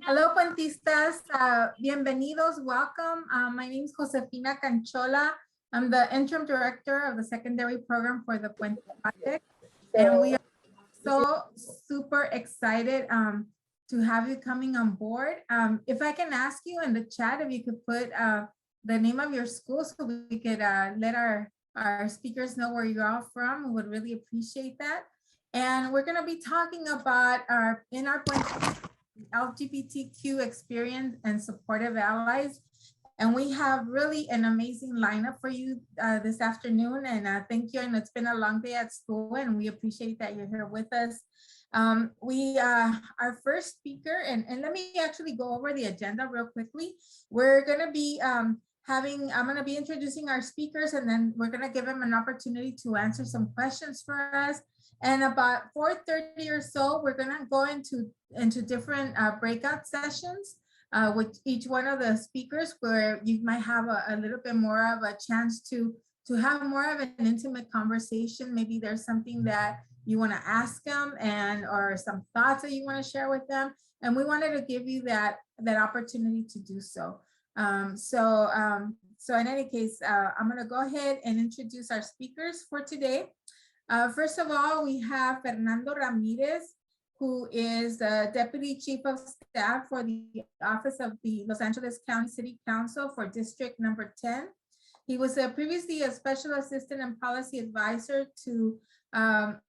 Hello, Puentistas. Bienvenidos. Welcome. My name is Josefina Canchola. I'm the interim director of the secondary program for the Puente project. And we are so super excited to have you coming on board. If I can ask you in the chat, if you could put the name of your school so we could let our speakers know where you're all from, we would really appreciate that. And we're going to be talking about our LGBTQ experience and supportive allies. And we have really an amazing lineup for you this afternoon. And thank you. And it's been a long day at school and we appreciate that you're here with us. Our first speaker, and let me actually go over the agenda real quickly. We're going to be I'm going to be introducing our speakers, and then we're going to give them an opportunity to answer some questions for us. And about 4:30 or so, we're going to go into different breakout sessions with each one of the speakers, where you might have a little bit more of a chance to have more of an intimate conversation. Maybe there's something that you want to ask them, or some thoughts that you want to share with them. And we wanted to give you that opportunity to do so. So in any case, I'm going to go ahead and introduce our speakers for today. First of all, we have Fernando Ramirez, who is the Deputy Chief of Staff for the Office of the Los Angeles County City Council for District Number 10. He was previously a Special Assistant and Policy Advisor to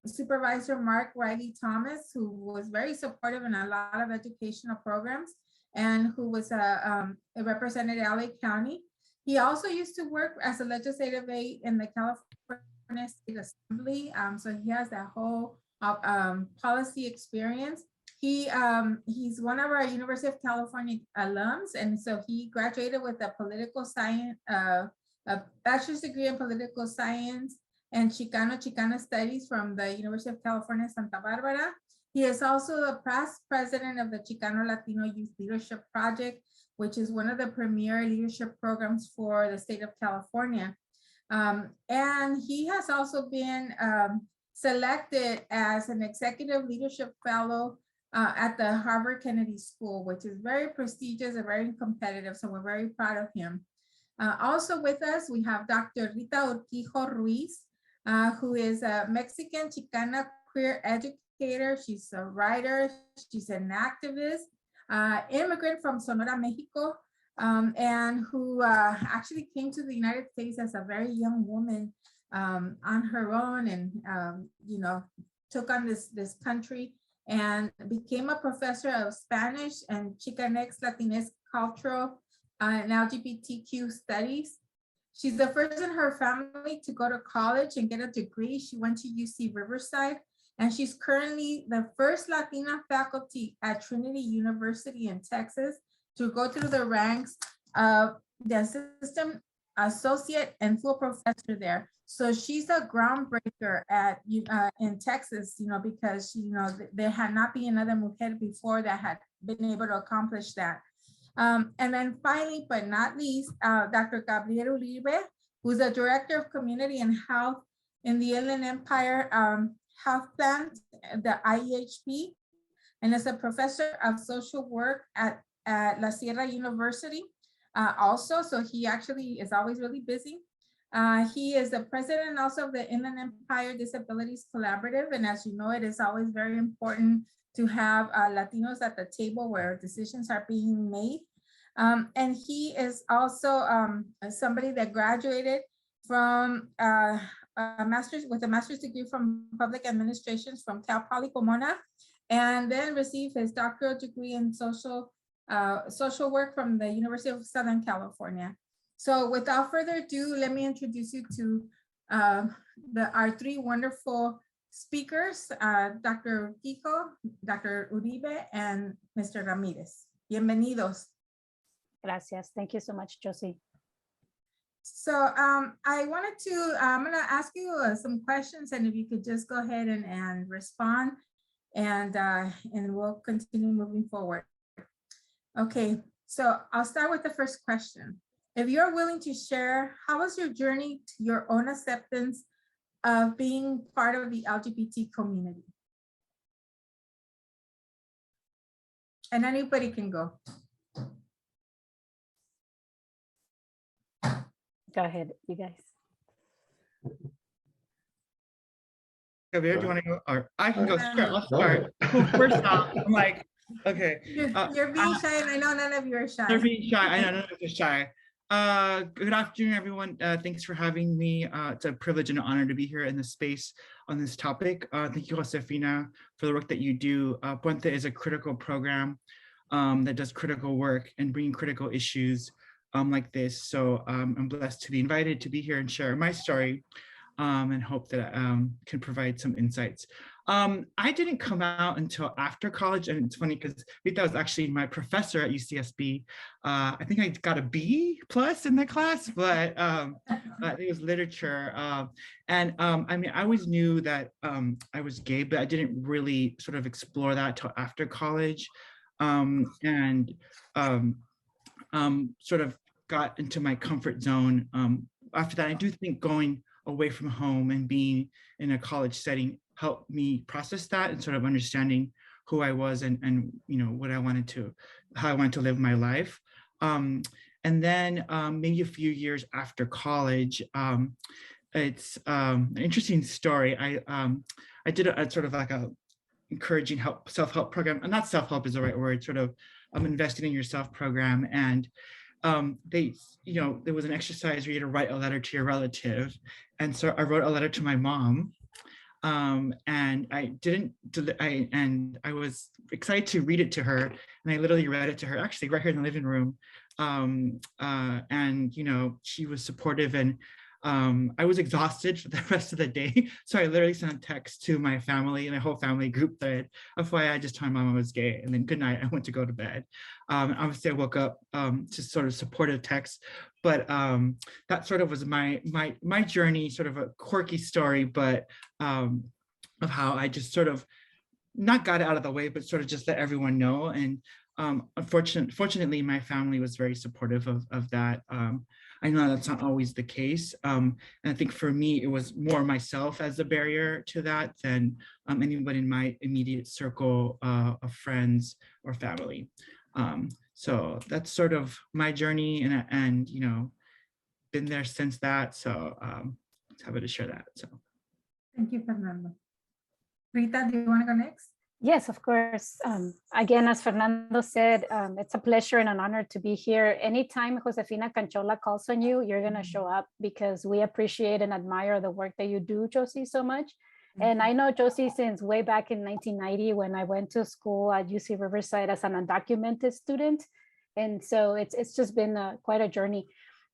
Supervisor Mark Riley Thomas, who was very supportive in a lot of educational programs and who was represented LA County. He also used to work as a legislative aide in the California State Assembly. So he has that whole policy experience. He's one of our University of California alums, and so he graduated with a political science, a bachelor's degree in political science and Chicano studies from the University of California, Santa Barbara. He is also the past president of the Chicano Latino Youth Leadership Project, which is one of the premier leadership programs for the state of California. And he has also been selected as an executive leadership fellow at the Harvard Kennedy School, which is very prestigious and very competitive. So we're very proud of him. Also with us, we have Dr. Rita Ortijo Ruiz, who is a Mexican Chicana queer educator. She's a writer, she's an activist, immigrant from Sonora, Mexico, and who actually came to the United States as a very young woman on her own, and took on this country and became a professor of Spanish and Chicanx Latinx cultural and LGBTQ studies. She's the first in her family to go to college and get a degree. She went to UC Riverside, and she's currently the first Latina faculty at Trinity University in Texas to go through the ranks of the assistant, associate, and full professor there. So she's a groundbreaker at in Texas, because there had not been another mujer before that had been able to accomplish that. And then finally, but not least, Dr. Gabriel Uribe, who's the Director of Community and Health in the Inland Empire Health Plan, the IEHP, and is a professor of social work at La Sierra University also. So he actually is always really busy. He is the president also of the Inland Empire Disabilities Collaborative. And as you know, it is always very important to have Latinos at the table where decisions are being made. And he is also somebody that graduated from with a master's degree from public administrations from Cal Poly Pomona, and then received his doctoral degree in social work from the University of Southern California. So without further ado, let me introduce you to our three wonderful speakers, Dr. Ortijo, Dr. Uribe, and Mr. Ramirez. Bienvenidos. Gracias. Thank you so much, Josie. So I'm going to ask you some questions, and if you could just go ahead and respond, and we'll continue moving forward. Okay, so I'll start with the first question. If you're willing to share, how was your journey to your own acceptance of being part of the LGBT community? And anybody can go. Go ahead, you guys. Javier, do you want to go? Or I can go. No, Sure, no. I'll start. Well, first off, I'm like, okay. You're being shy, and I know none of you are shy. They're being shy. I know none of you are shy. Good afternoon, everyone. Thanks for having me. It's a privilege and an honor to be here in this space on this topic. Thank you, Josefina, for the work that you do. Puente is a critical program that does critical work and bringing critical issues like this. So I'm blessed to be invited to be here and share my story. And hope that I can provide some insights. I didn't come out until after college, and it's funny because Rita was actually my professor at UCSB. I think I got a B+ in the class, but it was literature. I mean, I always knew that I was gay, but I didn't really sort of explore that till after college, sort of got into my comfort zone. After that, I do think going away from home and being in a college setting helped me process that and sort of understanding who I was and you know what I wanted to, how I wanted to live my life. And then maybe a few years after college, it's an interesting story. I did a sort of like a encouraging self-help program, and not self-help is the right word, sort of investing in yourself program. And there was an exercise where you had to write a letter to your relative. And so I wrote a letter to my mom, and I was excited to read it to her. And I literally read it to her, actually right here in the living room. And, you know, she was supportive, and I was exhausted for the rest of the day. So I literally sent a text to my family and a whole family group thread. FYI, I just told my mom I was gay, and then good night, I went to go to bed. Obviously I woke up to sort of supportive text, but that sort of was my journey, sort of a quirky story, but of how I just sort of not got it out of the way, but sort of just let everyone know. And fortunately, my family was very supportive of that. I know that's not always the case. And I think for me, it was more myself as a barrier to that than anybody in my immediate circle of friends or family. So that's sort of my journey, and you know, been there since that. So happy to share that. So Thank you, Fernando. Rita, do you want to go next? Yes, of course. Again, as Fernando said, it's a pleasure and an honor to be here. Anytime Josefina Canchola calls on you, you're going to show up, because we appreciate and admire the work that you do, Josie, so much. And I know Josie since way back in 1990, when I went to school at UC Riverside as an undocumented student. And so it's just been quite a journey.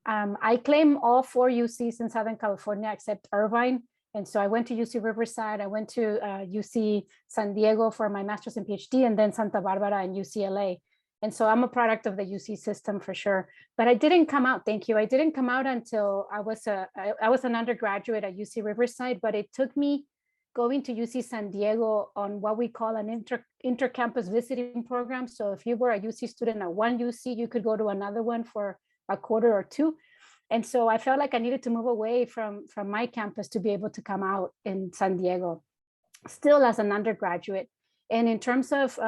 I claim all 4 UCs in Southern California except Irvine. And so I went to UC Riverside, I went to UC San Diego for my master's and PhD, and then Santa Barbara and UCLA. And so I'm a product of the UC system for sure. But I didn't come out, thank you. I didn't come out until I was an undergraduate at UC Riverside, but it took me going to UC San Diego on what we call an inter-campus visiting program. So if you were a UC student at one UC, you could go to another one for a quarter or two. And so I felt like I needed to move away from my campus to be able to come out in San Diego, still as an undergraduate. And in terms of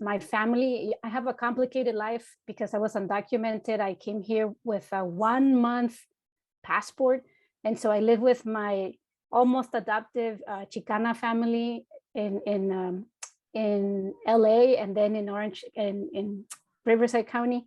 my family, I have a complicated life because I was undocumented. I came here with a 1-month passport. And so I live with my almost adoptive Chicana family in LA, and then in Riverside County.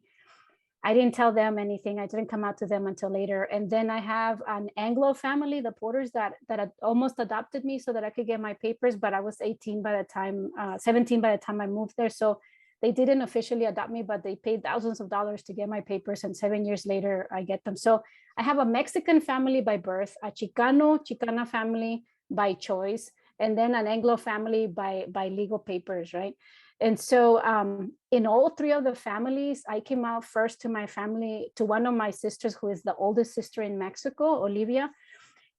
I didn't tell them anything. I didn't come out to them until later. And then I have an Anglo family, the Porters, that had almost adopted me so that I could get my papers, but I was 17 by the time I moved there. So they didn't officially adopt me, but they paid thousands of dollars to get my papers. And 7 years later, I get them. So I have a Mexican family by birth, a Chicana family by choice, and then an Anglo family by legal papers, right? And so in all 3 of the families, I came out first to my family, to one of my sisters, who is the oldest sister in Mexico, Olivia,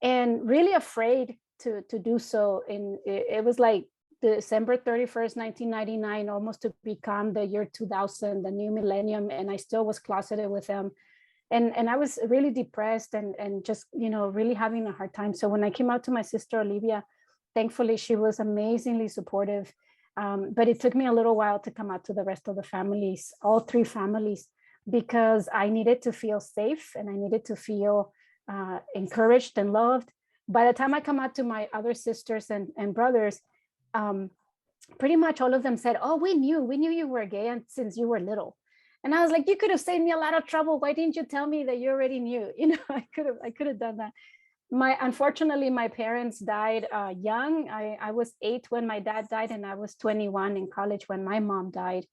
and really afraid to do so. It was like December 31st, 1999, almost to become the year 2000, the new millennium, and I still was closeted with them. And I was really depressed and just, you know, really having a hard time. So when I came out to my sister, Olivia, thankfully, she was amazingly supportive. But it took me a little while to come out to the rest of the families, all three families, because I needed to feel safe and I needed to feel encouraged and loved. By the time I come out to my other sisters and brothers, pretty much all of them said, oh, we knew you were gay and since you were little. And I was like, you could have saved me a lot of trouble. Why didn't you tell me that you already knew? You know, I could have done that. Unfortunately, my parents died young. I was 8 when my dad died, and I was 21 in college when my mom died.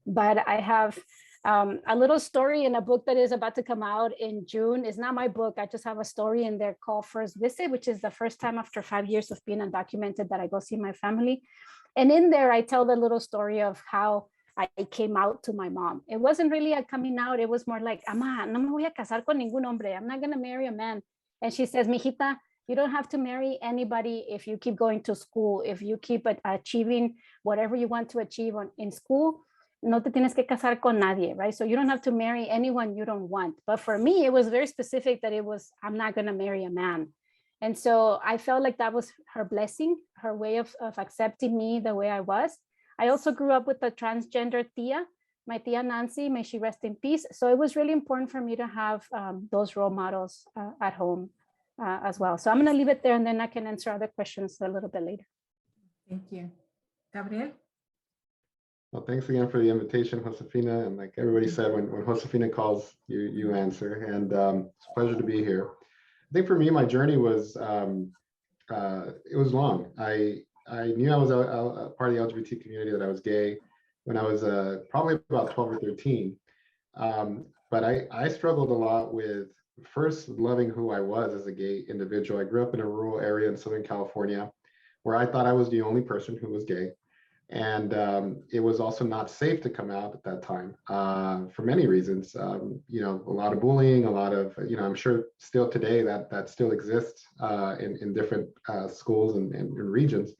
But I have a little story in a book that is about to come out in June. It's not my book. I just have a story in there called First Visit, which is the first time after 5 years of being undocumented that I go see my family. And in there, I tell the little story of how I came out to my mom. It wasn't really a coming out. It was more like, Ama, no me voy a casar con ningún hombre. I'm not going to marry a man. And she says, mijita, you don't have to marry anybody if you keep going to school, if you keep achieving whatever you want to achieve in school. No te tienes que casar con nadie, right? So you don't have to marry anyone you don't want. But for me, it was very specific that it was, I'm not going to marry a man. And so I felt like that was her blessing, her way of accepting me the way I was. I also grew up with a transgender tia, my tia Nancy, may she rest in peace. So it was really important for me to have those role models at home as well. So I'm going to leave it there, and then I can answer other questions a little bit later. Thank you. Gabriel? Well, thanks again for the invitation, Josefina. And like everybody said, when Josefina calls, you answer. And it's a pleasure to be here. I think for me, my journey was, it was long. I knew I was a part of the LGBT community, that I was gay when I was probably about 12 or 13. But I struggled a lot with first loving who I was as a gay individual. I grew up in a rural area in Southern California where I thought I was the only person who was gay. And it was also not safe to come out at that time for many reasons. You know, a lot of bullying, a lot of, you know, I'm sure still today that still exists in different schools and regions.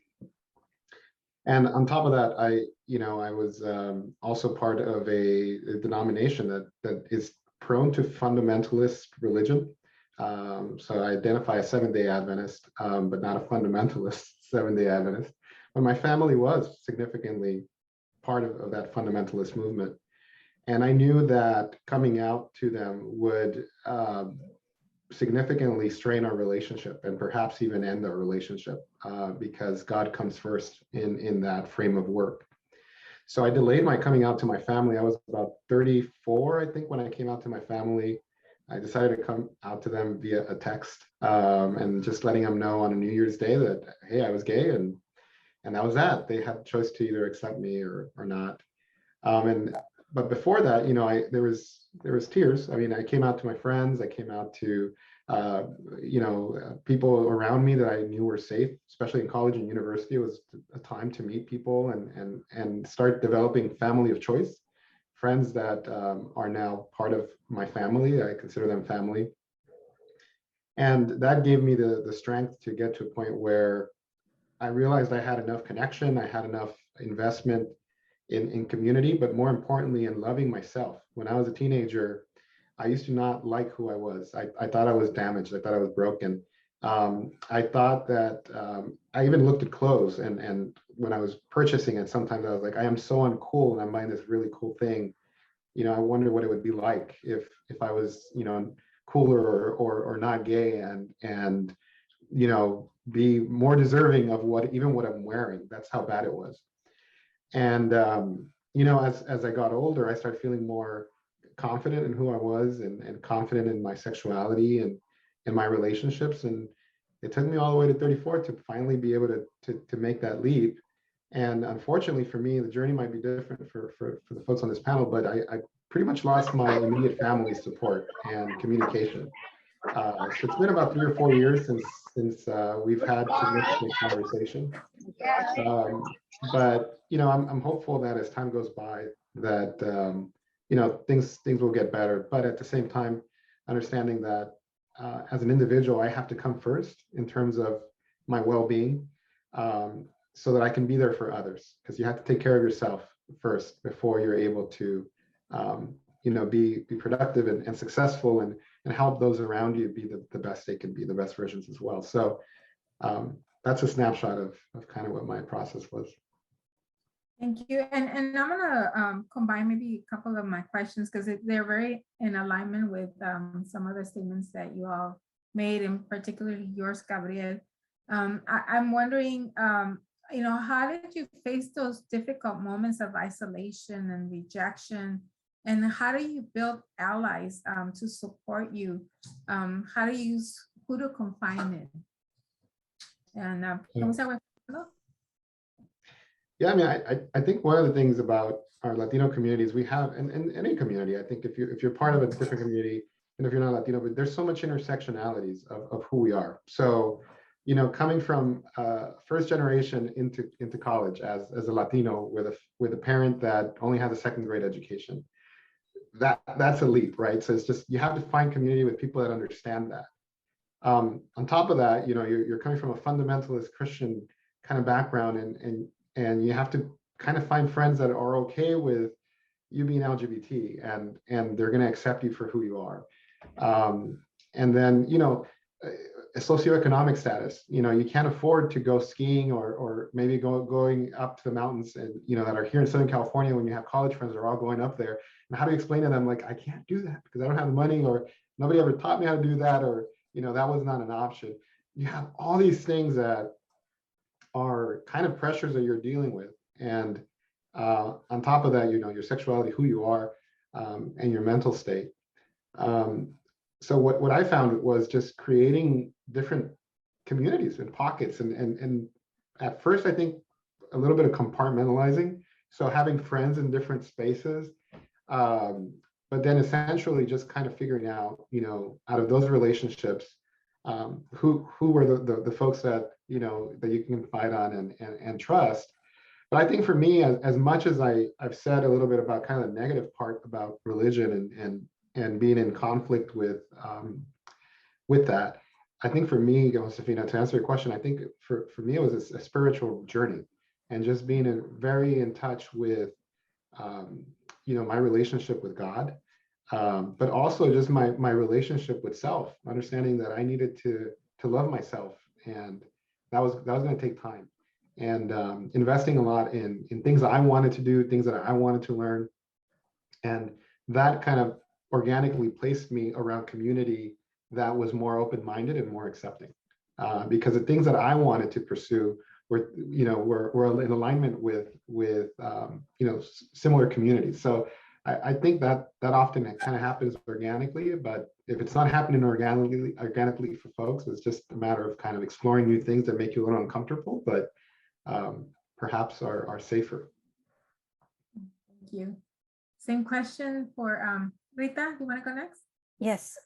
And on top of that, I was also part of a denomination that is prone to fundamentalist religion. So I identify as Seventh-day Adventist, but not a fundamentalist Seventh-day Adventist. But my family was significantly part of that fundamentalist movement. And I knew that coming out to them would significantly strain our relationship and perhaps even end our relationship because God comes first in that frame of work. So I delayed my coming out to my family. I was about 34, I think, when I came out to my family. I decided to come out to them via a text and just letting them know on a New Year's Day that, hey, I was gay, and that was that. They had the choice to either accept me or not. But before that, you know, there was tears. I mean, I came out to my friends. I came out to people around me that I knew were safe, especially in college and university. It was a time to meet people and start developing family of choice, friends that are now part of my family. I consider them family. And that gave me the strength to get to a point where I realized I had enough connection, I had enough investment in community, but more importantly, in loving myself. When I was a teenager, I used to not like who I was. I thought I was damaged. I thought I was broken. I thought that I even looked at clothes, and when I was purchasing it, sometimes I was like, I am so uncool, and I'm buying this really cool thing. You know, I wonder what it would be like if I was, you know, cooler or not gay and you know, be more deserving of what I'm wearing. That's how bad it was. And you know, as I got older, I started feeling more confident in who I was and confident in my sexuality and in my relationships. And it took me all the way to 34 to finally be able to make that leap. And unfortunately for me, the journey might be different for the folks on this panel, but I pretty much lost my immediate family support and communication. So it's been about 3 or 4 years since we've had significant conversation. But you know, I'm hopeful that as time goes by, that you know, things will get better. But at the same time, understanding that as an individual, I have to come first in terms of my well-being, so that I can be there for others. Because you have to take care of yourself first before you're able to you know, be productive and successful and help those around you be the best they can be, the best versions as well. So that's a snapshot of kind of what my process was. Thank you. And I'm gonna combine maybe a couple of my questions because they're very in alignment with some other statements that you all made, and particularly yours, Gabriel. I'm wondering, how did you face those difficult moments of isolation and rejection? And how do you build allies to support you? How do you use who to confide in? And vamos a ver. Yeah, I mean, I think one of the things about our Latino communities we have, and any community, I think if you're part of a different community, and if you're not Latino, but there's so much intersectionalities of who we are. So, coming from first generation into college as a Latino with a parent that only has a second grade education, that's a leap, right? So it's just, you have to find community with people that understand that. On top of that, you're coming from a fundamentalist Christian kind of background, and you have to kind of find friends that are okay with you being LGBT, and they're going to accept you for who you are. And then, a socioeconomic status, you can't afford to go skiing or maybe going up to the mountains, and that are here in Southern California when you have college friends that are all going up there. And how do you explain to them, like, I can't do that because I don't have the money, or nobody ever taught me how to do that, or that was not an option. You have all these things that are kind of pressures that you're dealing with. And on top of that, your sexuality, who you are, and your mental state. So what I found was just creating different communities and pockets. And at first, I think a little bit of compartmentalizing. So having friends in different spaces, but then essentially just kind of figuring out, out of those relationships, who were the folks that that you can confide on and trust. But I think for me, as much as I've said a little bit about kind of the negative part about religion and being in conflict with that, I think for me, Josefina, to answer your question, I think for me it was a spiritual journey, and just being very in touch with my relationship with God. But also just my relationship with self, understanding that I needed to love myself, and that was going to take time, and investing a lot in things that I wanted to do, things that I wanted to learn, and that kind of organically placed me around community that was more open-minded and more accepting, because the things that I wanted to pursue were in alignment with similar communities. So I think that often kind of happens organically, but if it's not happening organically for folks, it's just a matter of kind of exploring new things that make you a little uncomfortable, but perhaps are safer. Thank you. Same question for Rita. You want to go next? Yes.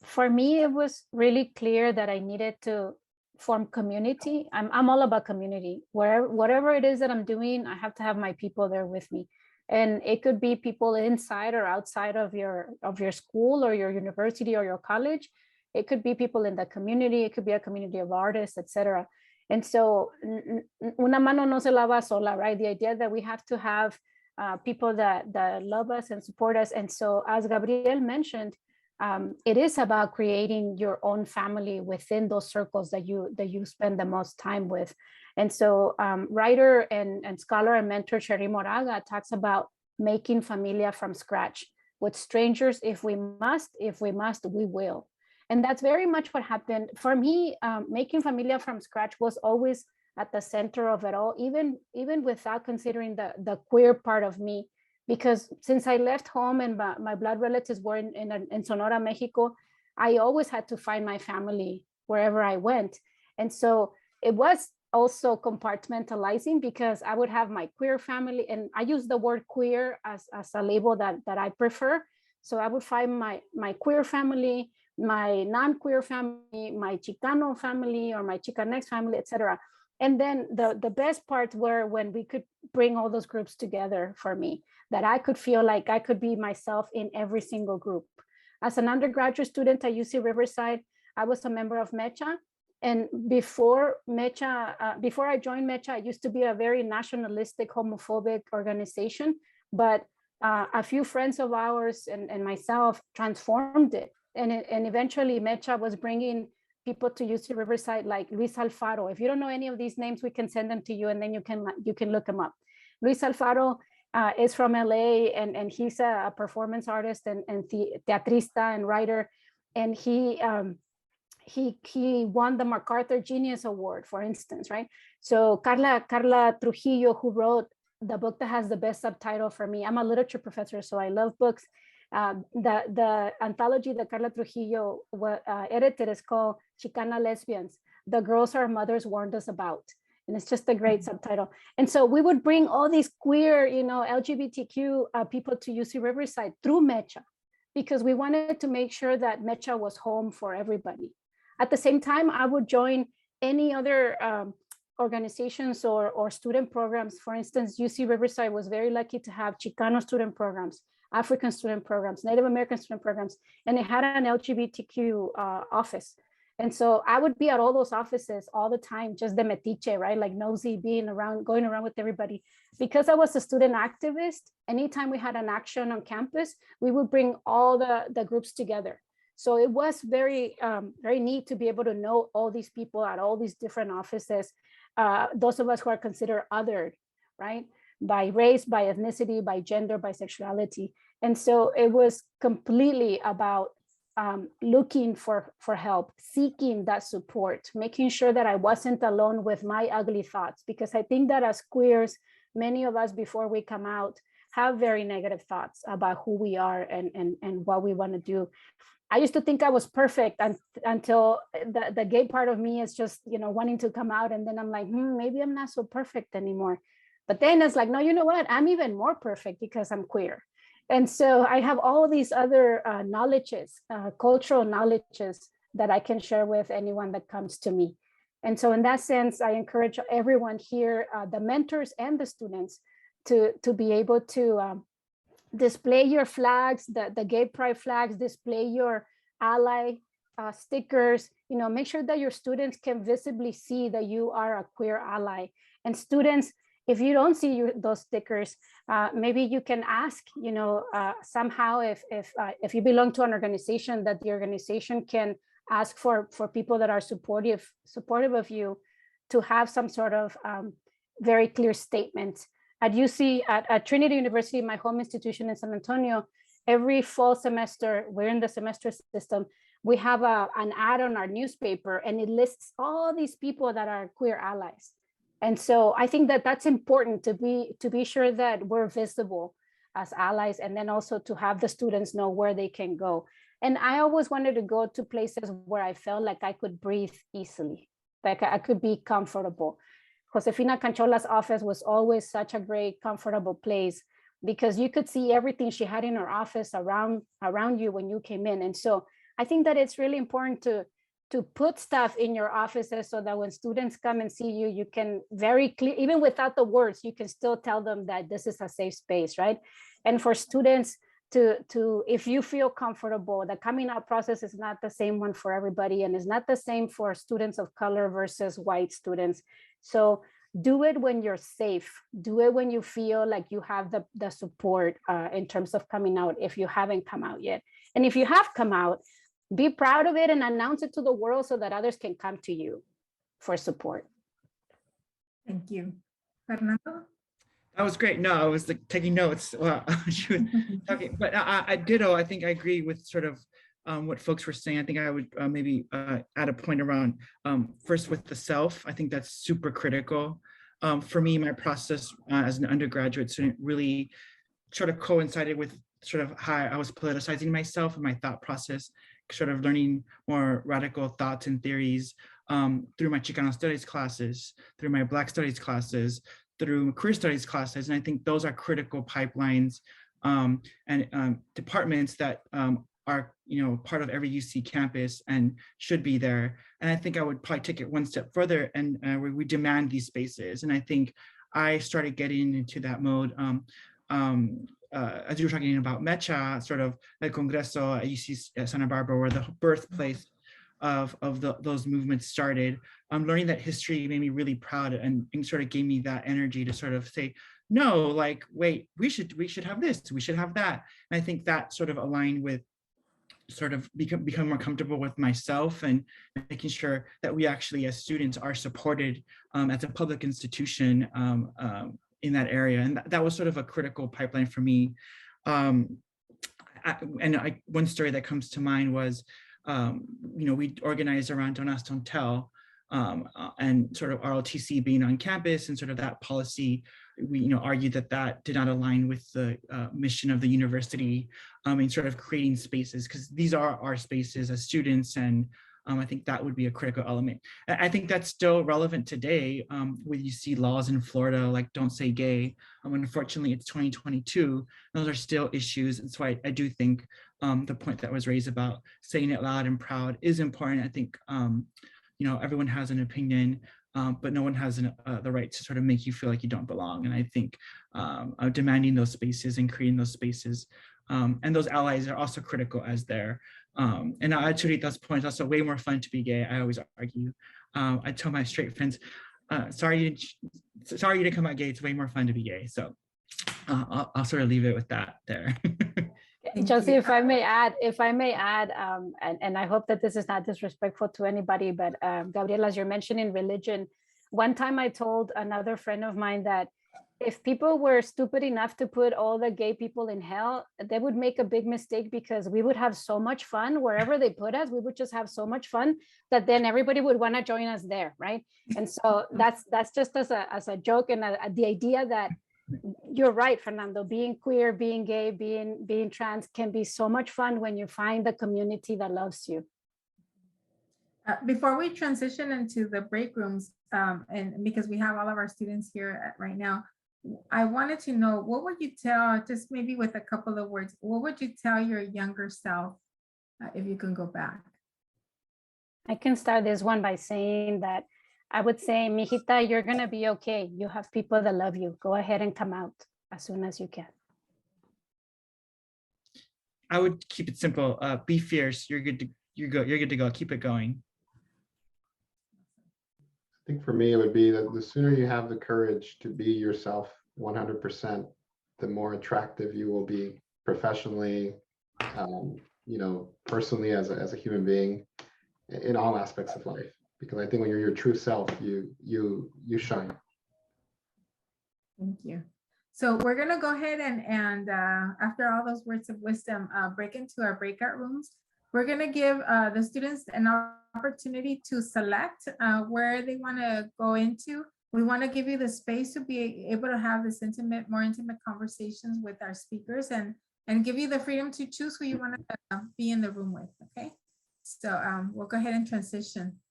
For me, it was really clear that I needed to form community. I'm all about community. Whatever it is that I'm doing, I have to have my people there with me. And it could be people inside or outside of your school or your university or your college. It could be people in the community. It could be a community of artists, etc. And so, una mano no se lava sola, right? The idea that we have to have people that love us and support us. And so, as Gabriel mentioned, it is about creating your own family within those circles that you spend the most time with. And so writer and scholar and mentor Sherry Moraga talks about making familia from scratch with strangers. If we must, we will. And that's very much what happened for me. Making familia from scratch was always at the center of it all, even without considering the queer part of me. Because since I left home and my blood relatives were in Sonora, Mexico, I always had to find my family wherever I went. And so it was also compartmentalizing, because I would have my queer family, and I use the word queer as a label that I prefer. So I would find my queer family, my non-queer family, my Chicano family, or my Chicanx family, etc. And then the best parts were when we could bring all those groups together for me, that I could feel like I could be myself in every single group. As an undergraduate student at UC Riverside, I was a member of Mecha. And before I joined Mecha, it used to be a very nationalistic, homophobic organization. But a few friends of ours and myself transformed it. And eventually Mecha was bringing people to UC Riverside like Luis Alfaro. If you don't know any of these names, we can send them to you, and then you can look them up. Luis Alfaro is from LA, and he's a performance artist and teatrista and writer. And he won the MacArthur Genius Award, for instance, right? So Carla Trujillo, who wrote the book that has the best subtitle for me. I'm a literature professor, so I love books. The anthology that Carla Trujillo edited is called Chicana Lesbians, The Girls Our Mothers Warned Us About. And it's just a great subtitle. And so we would bring all these queer, LGBTQ people to UC Riverside through Mecha, because we wanted to make sure that Mecha was home for everybody. At the same time, I would join any other organizations or student programs. For instance, UC Riverside was very lucky to have Chicano student programs, African student programs, Native American student programs, and it had an LGBTQ office. And so I would be at all those offices all the time, just the metiche, right? Like nosy, going around with everybody. Because I was a student activist, anytime we had an action on campus, we would bring all the groups together. So it was very, very neat to be able to know all these people at all these different offices, those of us who are considered othered, right? By race, by ethnicity, by gender, by sexuality. And so it was completely about looking for help, seeking that support, making sure that I wasn't alone with my ugly thoughts, because I think that as queers, many of us before we come out have very negative thoughts about who we are and what we want to do. I used to think I was perfect until the gay part of me is just, wanting to come out. And then I'm like, maybe I'm not so perfect anymore. But then it's like, no, you know what? I'm even more perfect because I'm queer. And so I have all of these other knowledges, cultural knowledges that I can share with anyone that comes to me. And so in that sense, I encourage everyone here, the mentors and the students, to be able to display your flags, the gay pride flags, display your ally stickers, make sure that your students can visibly see that you are a queer ally. And students, if you don't see those stickers, maybe you can ask, somehow if you belong to an organization, that the organization can ask for people that are supportive of you to have some sort of very clear statement. At UC, at Trinity University, my home institution in San Antonio, every fall semester, we're in the semester system, we have an ad on our newspaper, and it lists all these people that are queer allies. And so I think that that's important to be sure that we're visible as allies, and then also to have the students know where they can go. And I always wanted to go to places where I felt like I could breathe easily, like I could be comfortable. Josefina Canchola's office was always such a great, comfortable place, because you could see everything she had in her office around you when you came in. And so I think that it's really important to put stuff in your offices so that when students come and see you, you can very clear, even without the words, you can still tell them that this is a safe space, right? And for students to if you feel comfortable, the coming out process is not the same one for everybody, and it's not the same for students of color versus white students. So do it when you're safe. Do it when you feel like you have the support in terms of coming out, if you haven't come out yet. And if you have come out, be proud of it and announce it to the world so that others can come to you for support. Thank you. Fernando? That was great. No, I was like taking notes while she was talking, but I ditto. I think I agree with sort of what folks were saying. I think I would maybe add a point around first with the self. I think that's super critical. For me, my process as an undergraduate student really sort of coincided with sort of how I was politicizing myself and my thought process, sort of learning more radical thoughts and theories through my Chicano studies classes, through my Black studies classes, through queer studies classes. And I think those are critical pipelines and departments that are part of every UC campus and should be there. And I think I would probably take it one step further and where we demand these spaces. And I think I started getting into that mode as you were talking about Mecha, sort of El Congreso at UC Santa Barbara, where the birthplace of those movements started. Learning that history made me really proud and sort of gave me that energy to sort of say, no, like, wait, we should have this, we should have that. And I think that sort of aligned with sort of become more comfortable with myself and making sure that we actually as students are supported as a public institution in that area. And that was sort of a critical pipeline for me. One story that comes to mind was, we organized around Don't Ask, Don't Tell, and sort of ROTC being on campus and sort of that policy, we argued that did not align with the mission of the university in sort of creating spaces, because these are our spaces as students, and I think that would be a critical element. I think that's still relevant today, when you see laws in Florida like Don't Say Gay. Unfortunately, it's 2022. Those are still issues. And so I do think the point that was raised about saying it loud and proud is important. I think, everyone has an opinion, but no one has the right to sort of make you feel like you don't belong. And I think demanding those spaces and creating those spaces and those allies are also critical as they're. And to Rita's point, it's also way more fun to be gay. I always argue. I tell my straight friends, sorry you didn't come out gay. It's way more fun to be gay. So I'll sort of leave it with that there. Josie, if I may add, and I hope that this is not disrespectful to anybody, but Gabriela, as you're mentioning religion, one time I told another friend of mine that if people were stupid enough to put all the gay people in hell, they would make a big mistake, because we would have so much fun wherever they put us. We would just have so much fun that then everybody would want to join us there, right? And so that's just as a joke, and the idea that you're right, Fernando, being queer, being gay, being trans can be so much fun when you find the community that loves you. Before we transition into the break rooms, and because we have all of our students here right now, I wanted to know, what would you tell, just maybe with a couple of words, what would you tell your younger self if you can go back? I can start this one by saying that I would say, mijita, you're going to be okay. You have people that love you. Go ahead and come out as soon as you can. I would keep it simple. Be fierce. You're good to go. Keep it going. I think for me, it would be that the sooner you have the courage to be yourself 100%, the more attractive you will be professionally, personally as a human being, in all aspects of life. Because I think when you're your true self, you shine. Thank you. So we're gonna go ahead and after all those words of wisdom, break into our breakout rooms. We're gonna give the students an opportunity to select where they wanna go into. We wanna give you the space to be able to have this more intimate conversations with our speakers, and give you the freedom to choose who you wanna be in the room with, okay? So we'll go ahead and transition.